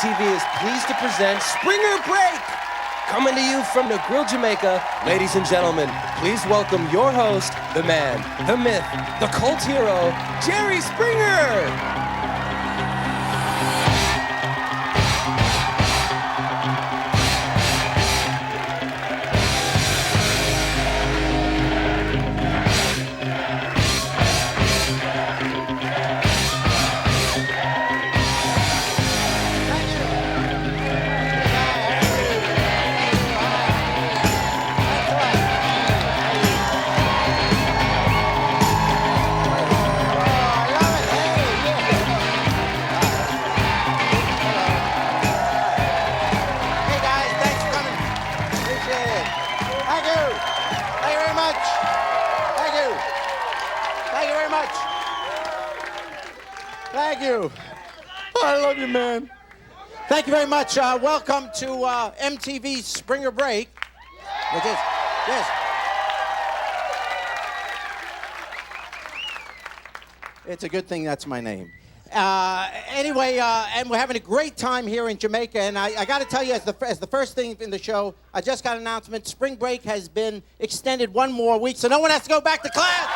MTV is pleased to present Springer Break. Coming to you from Negril, Jamaica, ladies and gentlemen, please welcome your host, the man, the myth, the cult hero, Jerry Springer. Thank you. I love you, man. Thank you very much. Welcome to MTV's Springer Break, which is this. It's a good thing that's my name. Anyway, and we're having a great time here in Jamaica. And I got to tell you, as the first thing in the show, I just got an announcement. Spring break has been extended one more week, so no one has to go back to class.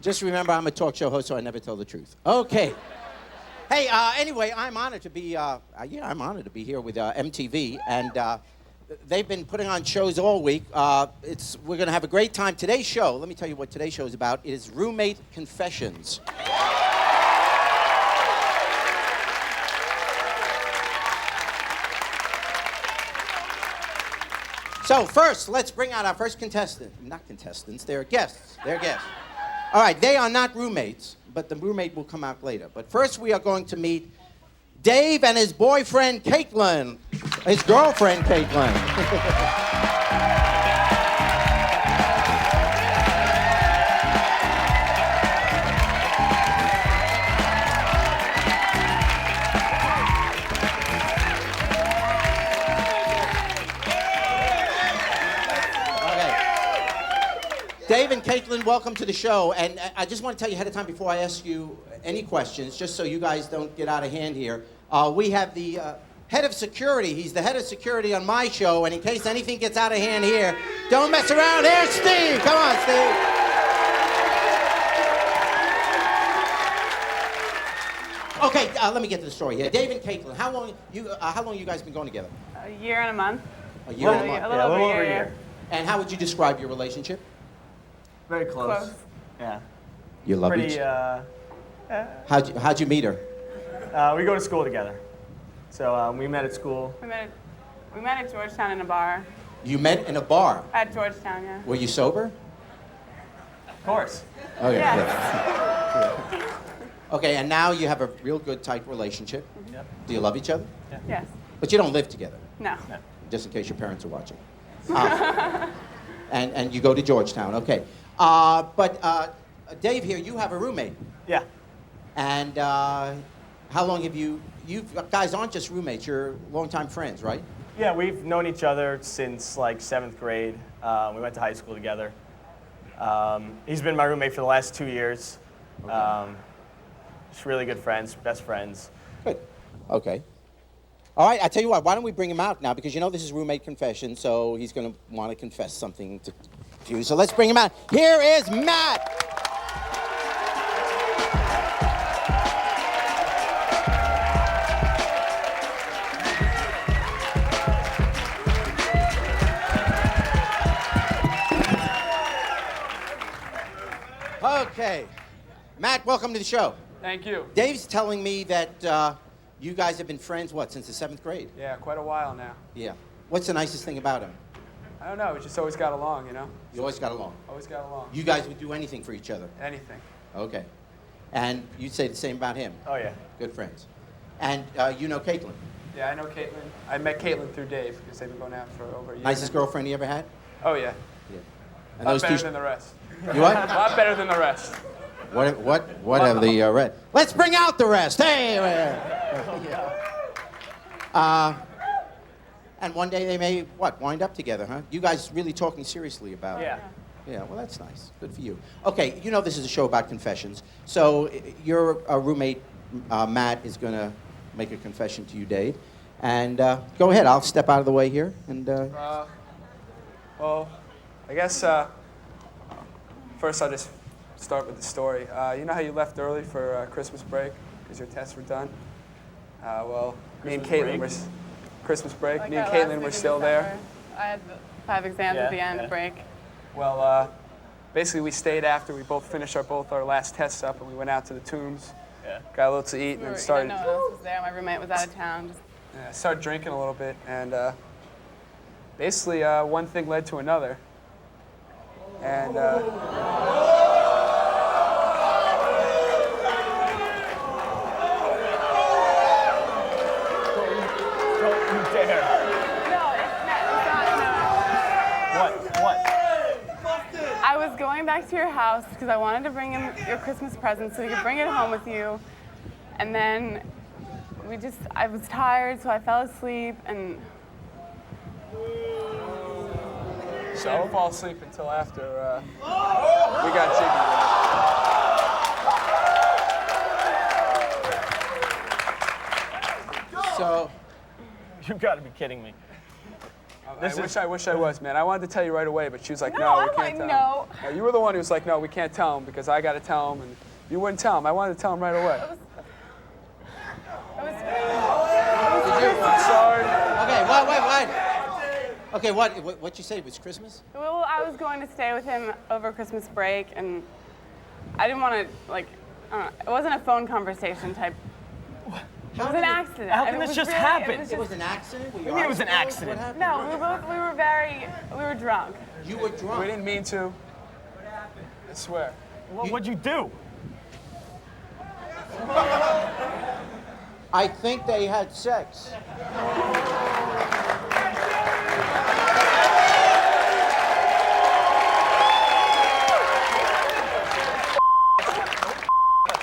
Just remember, I'm a talk show host, so I never tell the truth. Okay. Hey, anyway, I'm honored to be. I'm honored to be here with MTV, and they've been putting on shows all week. We're gonna have a great time. Today's show. Let me tell you what today's show is about. It is Roommate Confessions. So first, let's bring out our first contestant. Not contestants. They're guests. They're guests. All right, they are not roommates, but the roommate will come out later. But first, we are going to meet Dave and his boyfriend, Caitlin. His girlfriend, Caitlin. Dave and Caitlin, welcome to the show. And I just want to tell you ahead of time before I ask you any questions, just so you guys don't get out of hand here. We have the head of security. He's the head of security on my show. And in case anything gets out of hand here, don't mess around. Here's Steve. Come on, Steve. Okay, let me get to the story here. Dave and Caitlin, how long you guys been going together? A year and a month. A year and a month. A little over a year. And how would you describe your relationship? Very close. Close. Yeah. You love Pretty, each How'd you meet her? we go to school together. So we met at school. We met at Georgetown in a bar. You met in a bar. At Georgetown, yeah. Were you sober? Of course. Oh, yeah. Yeah. Okay, and now you have a real good, tight relationship. Yep. Do you love each other? Yeah. Yes. But you don't live together, No. No. just in case your parents are watching. And you go to Georgetown, okay. But Dave here, you have a roommate. Yeah. And how long have you guys aren't just roommates, you're longtime friends, right? Yeah, we've known each other since like 7th grade. We went to high school together. He's been my roommate for the last 2 years. Okay. Just really good friends, best friends. Good, okay. All right, I tell you what, why don't we bring him out now? Because you know this is roommate confession, so he's going to want to confess something to you. So let's bring him out. Here is Matt. Okay. Matt, welcome to the show. Thank you. Dave's telling me that you guys have been friends, what, since the 7th grade? Yeah, quite a while now. Yeah. What's the nicest thing about him? I don't know, we just always got along, you know? You always got along. Always got along. You guys would do anything for each other. Anything. Okay. And you'd say the same about him. Oh, yeah. Good friends. And you know Caitlin. Yeah, I know Caitlin. I met Caitlin through Dave because they've been going out for over a year. Nicest girlfriend you ever had? Oh, yeah. Yeah. A lot better than the rest. You what? A lot better than the rest. What have the red? Let's bring out the rest. Hey. And one day they may, wind up together, huh? You guys really talking seriously about it? Yeah. Yeah, well, that's nice. Good for you. Okay, you know this is a show about confessions. So your roommate, Matt, is going to make a confession to you, Dave. And go ahead. I'll step out of the way here. And Well, I guess first I'll just start with the story. You know how you left early for Christmas break because your tests were done? Well, me and Caitlin were Christmas break. Like me and our last Caitlin week were in still there. December. I had 5 exams at the end of break. Well, basically we stayed after we both finished both our last tests up, and we went out to the Tombs. Yeah. Got a little to eat, and then started. No one else was there. My roommate was out of town. Started drinking a little bit, and basically one thing led to another. And Don't you dare. No, it's not. What? I was going back to your house because I wanted to bring in your Christmas present so you could bring it home with you. And then I was tired, so I fell asleep, and so I didn't fall asleep until after we got jiggy with it. so, You got to be kidding me. I wish I was, man. I wanted to tell you right away, but she was like, No, no, we I'm can't like, tell no. him. You were the one who was like, no, we can't tell him because I got to tell him, and you wouldn't tell him. I wanted to tell him right away. it was I'm sorry. okay, wait. Okay, what you say? It was Christmas? well, I was going to stay with him over Christmas break, and I didn't want to it wasn't a phone conversation type. It was an accident. How can and it this was just really- happen? It was an accident? do you mean it was an accident? What happened? No, we were drunk. You were drunk. We didn't mean to. I swear. What'd you do? I think they had sex.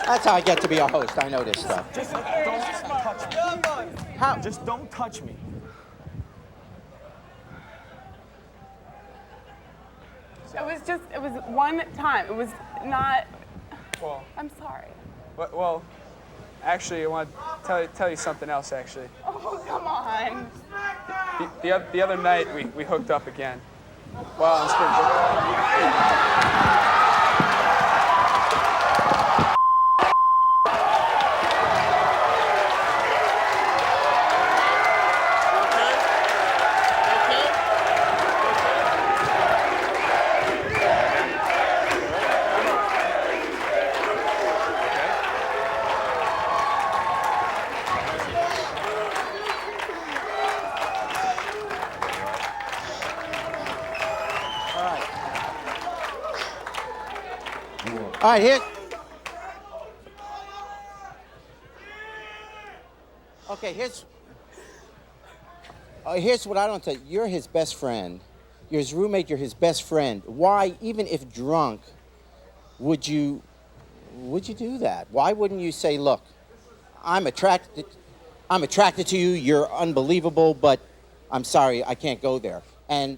That's how I get to be a host. I know this stuff. Just don't touch me. How? Just don't touch me. It was one time. It was not, Well, I'm sorry. well, actually, I want to tell you something else, actually. Oh, come on. The other night, we hooked up again. Wow, on spring break. All right, here. Okay, here's what I don't tell you. You're his best friend. You're his roommate. You're his best friend. Why, even if drunk, would you do that? Why wouldn't you say, look, I'm attracted to you. You're unbelievable, but I'm sorry, I can't go there. And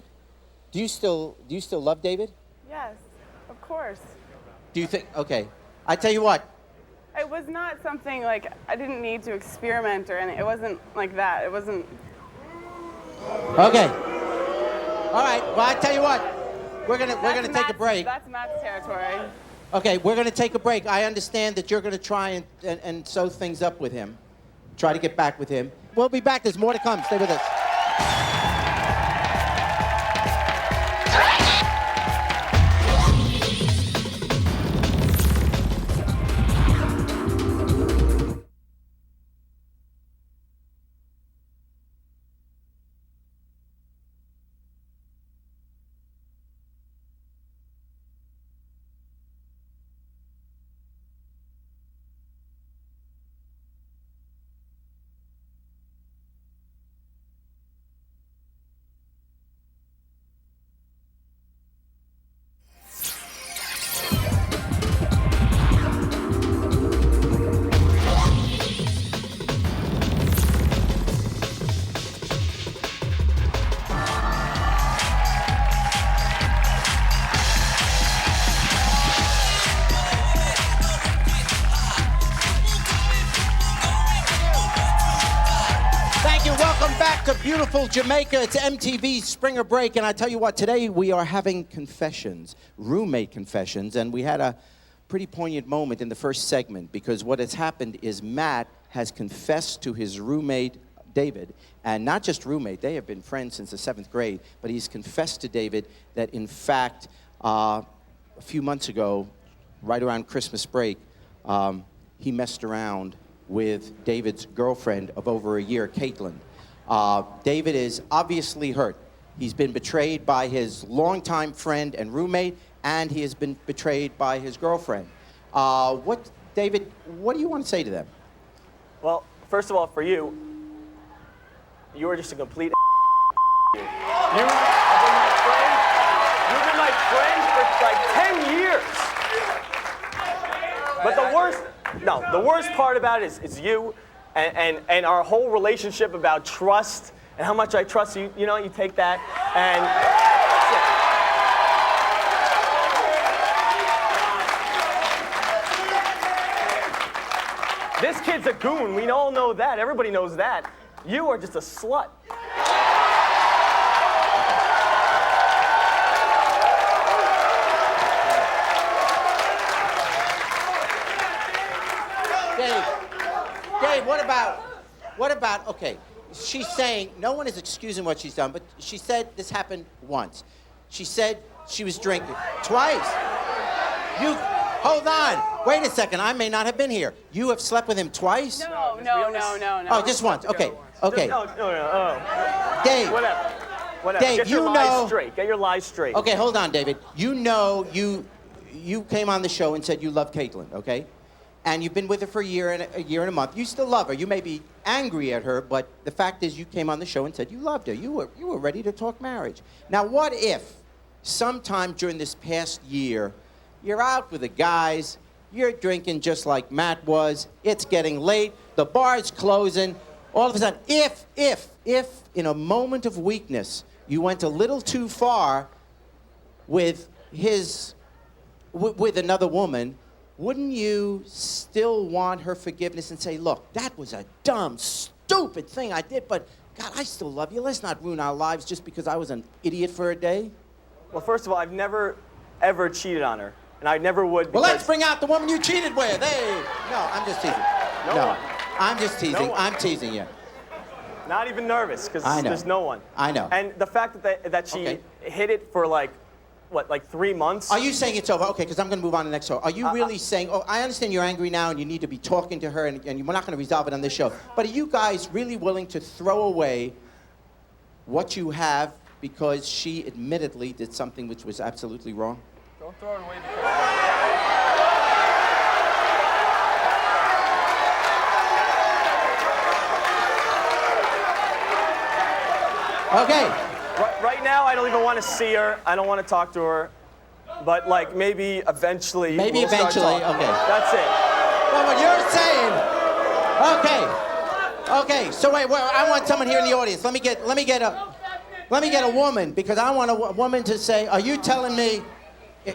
do you still love David? Yes, of course. Do you think? Okay, I tell you what. It was not something like I didn't need to experiment or anything. It wasn't like that. It wasn't. Okay. All right. Well, I tell you what. We're gonna take a break. That's Matt's territory. Okay, we're gonna take a break. I understand that you're gonna try and sew things up with him. Try to get back with him. We'll be back. There's more to come. Stay with us. back to beautiful Jamaica. It's MTV's Springer Break, and I tell you what, today we are having confessions, roommate confessions, and we had a pretty poignant moment in the first segment because what has happened is Matt has confessed to his roommate, David, and not just roommate, they have been friends since the 7th grade, but he's confessed to David that, in fact, a few months ago, right around Christmas break, he messed around with David's girlfriend of over a year, Caitlin. David is obviously hurt. He's been betrayed by his longtime friend and roommate, and he has been betrayed by his girlfriend. David, what do you want to say to them? Well, first of all, for you, you are just a complete You've been my friend for like 10 years. But the worst part about it is you and our whole relationship about trust and how much I trust you. You know, you take that and that's it. This kid's a goon. We all know that. Everybody knows that. You are just a slut. Dave, what about, okay, she's saying, no one is excusing what she's done, but she said this happened once. She said she was drinking twice. Hold on, wait a second, I may not have been here. You have slept with him twice? No. Oh, just once, okay. No. Dave. Whatever. Dave, Get your lies straight. Get your lies straight. Okay, hold on, David. You know you came on the show and said you love Caitlin, okay? And you've been with her for a year and a month. You still love her. You may be angry at her, but the fact is you came on the show and said you loved her. You were ready to talk marriage. Now, what if sometime during this past year, you're out with the guys, you're drinking just like Matt was, it's getting late, the bar's closing, all of a sudden, if in a moment of weakness, you went a little too far with another woman, wouldn't you still want her forgiveness and say, look, that was a dumb, stupid thing I did, but God, I still love you. Let's not ruin our lives just because I was an idiot for a day? Well, first of all, I've never, ever cheated on her, and I never would. Well, let's bring out the woman you cheated with. Hey, no, I'm just teasing. No, I'm just teasing. No I'm teasing you. Not even nervous, because there's no one. I know. And the fact that she hid it for like 3 months? Are you saying it's over? Okay, because I'm going to move on to the next show. Are you really saying, I understand you're angry now and you need to be talking to her and we're not going to resolve it on this show, but are you guys really willing to throw away what you have because she admittedly did something which was absolutely wrong? Don't throw it away Okay. Right now, I don't even want to see her. I don't want to talk to her. But like maybe eventually. Maybe we'll start eventually. talking. Okay. That's it. Well, what you're saying. Okay. So wait. I want someone here in the audience. Let me get a woman because I want a woman to say. Are you telling me?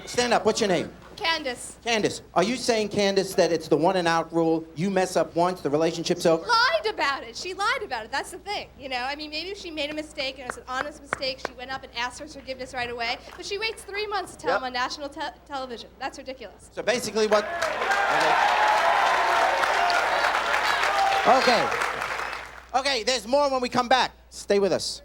Stand up. What's your name? Candace. Candace. Are you saying, Candace, that it's the one and out rule? You mess up once, the relationship's over? Lied about it. She lied about it. That's the thing. You know, I mean, maybe if she made a mistake and it was an honest mistake, she went up and asked for forgiveness right away. But she waits 3 months to tell him on national television. That's ridiculous. So basically what... Okay, there's more when we come back. Stay with us.